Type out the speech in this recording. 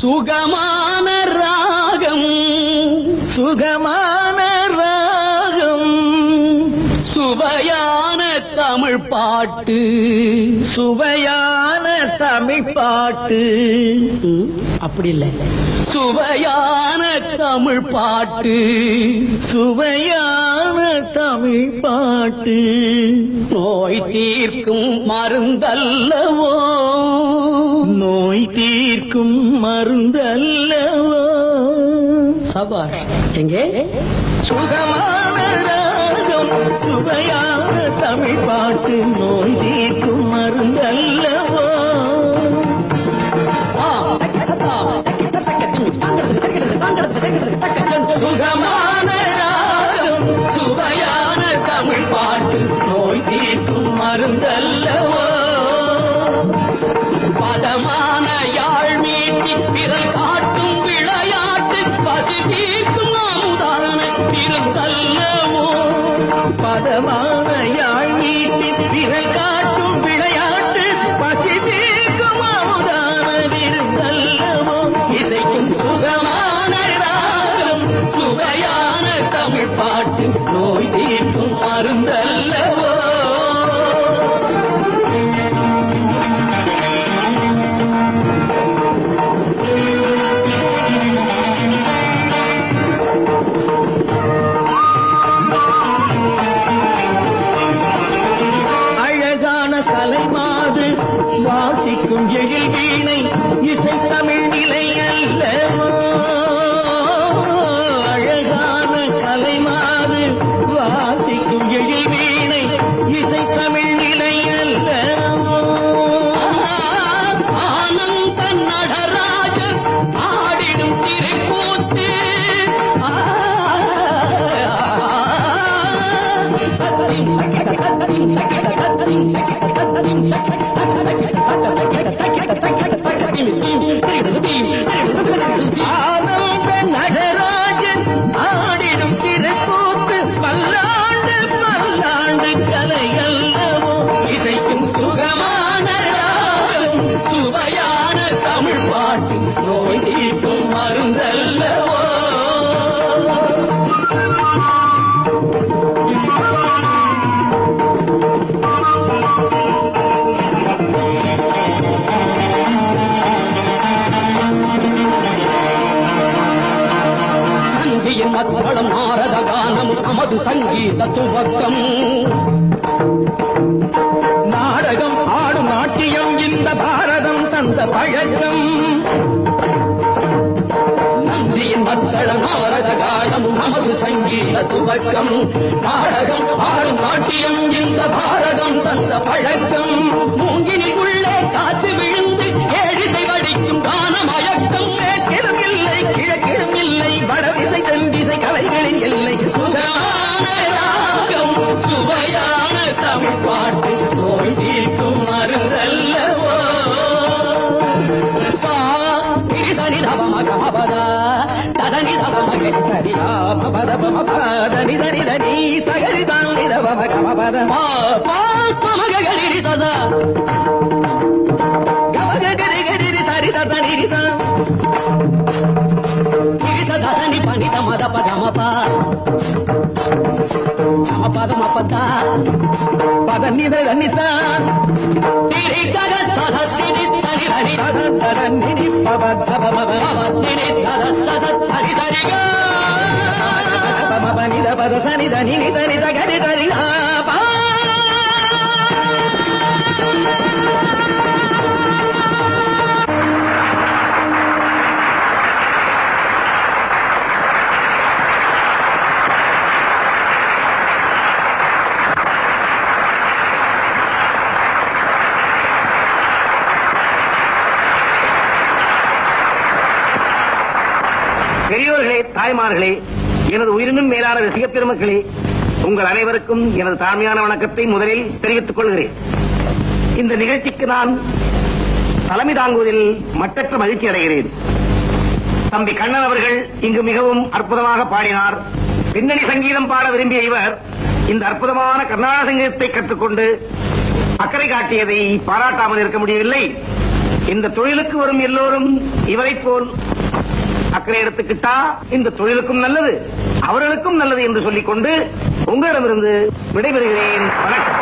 சுகமான ராகம் சுகமான ராகம் சுவையான தமிழ் பாட்டு சுவையான தமிழ் பாட்டு அப்படி இல்லை சுவையான தமிழ் பாட்டு சுவையான தமிழ் பாட்டு நோய் தீர்க்கும் மருந்தல்லவோ நோய் தீர்க்கும் மருந்தல்லவோ சபாஷ் எங்கே சுகமான ராகம் சுவையான தமிழ் பாட்டு நோய் தீர்க்கும் மருந்தல்லவோ சுகமான ராகம் சுவையான தமிழ் பாட்டு நோய் தீர்க்கும் மருந்தல்லவோ பதமான யாழ் மீட்டி பிறல் காட்டும் விளையாட்டு பசி தீர்க்கும் அமுதான திருந்தல்லவோ பதமான யாழ் மீட்டி பிறல் காட்டும் விளையாட்டு பசி தீர்க்கும் அமுதான திருந்தல்லவோ இசைக்கும் சுகமான ராகம் சுவையான தமிழ் பாட்டு நோய் தீர்க்கும் மருந்தல்லவோ கலைமாது வாசிக்கும் எழில் வீணை இசை தமிழ் நிலை அல்லவோ அழகான கலைமாது வாசிக்கும் எழில் வீணை இசை தமிழ் நிலை அல்லவோ ஆனந்த நடராஜர் ஆடிடும் திருக்கூத்து ஆனந்த நடராஜன் ஆடிடும் திருக்கூத்து பல்லாண்டு பல்லாண்டு கலையல்லவோ இசைக்கும் சுகமான ராகம் சுவையான தமிழ் பாட்டு நோய் தீர்க்கும் மருந்தல்லவோ மத்தளம் நாரத கானம் அமது சங்கீத துவக்கம் நாடகம் ஆடும் நாட்டியம் இந்த பாரதம் தந்த பழக்கம் நந்தியின் மத்தளம் நாரத கானம் அமது சங்கீத துவக்கம் நாடகம் ஆடும் நாட்டியம் இந்த பாரதம் தந்த பழக்கம் மூங்கினுள்ளே காற்று விழுந்து ஏழிசை வடிக்கும் கான மயக்கம் மேற்கிலும் இல்லை கிழக்கிலும் இல்லை வடதிசை தென்திசை கலைகளின் எல்லை சுகமான ராகம் சுவையான தமிழ் பாட்டு நோய் தீர்க்கும் மருந்தல்லவோ சரி தவமகபதா ததனி தவமகரி சரி ராமபதபமபதனி தனி தனி சகரி தானி தவமகபத பாமகரி சதா கவகரி கரி தரி ததனி ரிதா దని పనిత మద పదమప పదమపత పద నిద నిత తిరి గగ సహసిని తరి హరి తరని పవ ధవ నిని తర సద హరి దరిగా పమ నిద పద సని దని నిద నిద గరి దరి పా பெரியோர்களே, தாய்மார்களே, எனது உயிரினும் மேலான ரசிக பெருமக்களே, உங்கள் அனைவருக்கும் எனது தாழ்மையான வணக்கத்தை முதலில் தெரிவித்துக் கொள்கிறேன். இந்த நிகழ்ச்சிக்கு நான் தலைமை தாங்குவதில் மட்டற்ற மகிழ்ச்சி அடைகிறேன். தம்பி கண்ணன் அவர்கள் இங்கு மிகவும் அற்புதமாக பாடினார். பின்னணி சங்கீதம் பாட விரும்பிய இவர் இந்த அற்புதமான கர்நாடக சங்கீதத்தை கற்றுக்கொண்டு அக்கறை காட்டியதை பாராட்டாமல் இருக்க முடியவில்லை. இந்த தொழிலுக்கு வரும் எல்லோரும் இவரை போல் அக்கறை எடுத்துக்கிட்டா இந்த தொழிலுக்கும் நல்லது, அவர்களுக்கும் நல்லது என்று சொல்லிக்கொண்டு உங்களிடமிருந்து விடைபெறுகிறேன். வணக்கம்.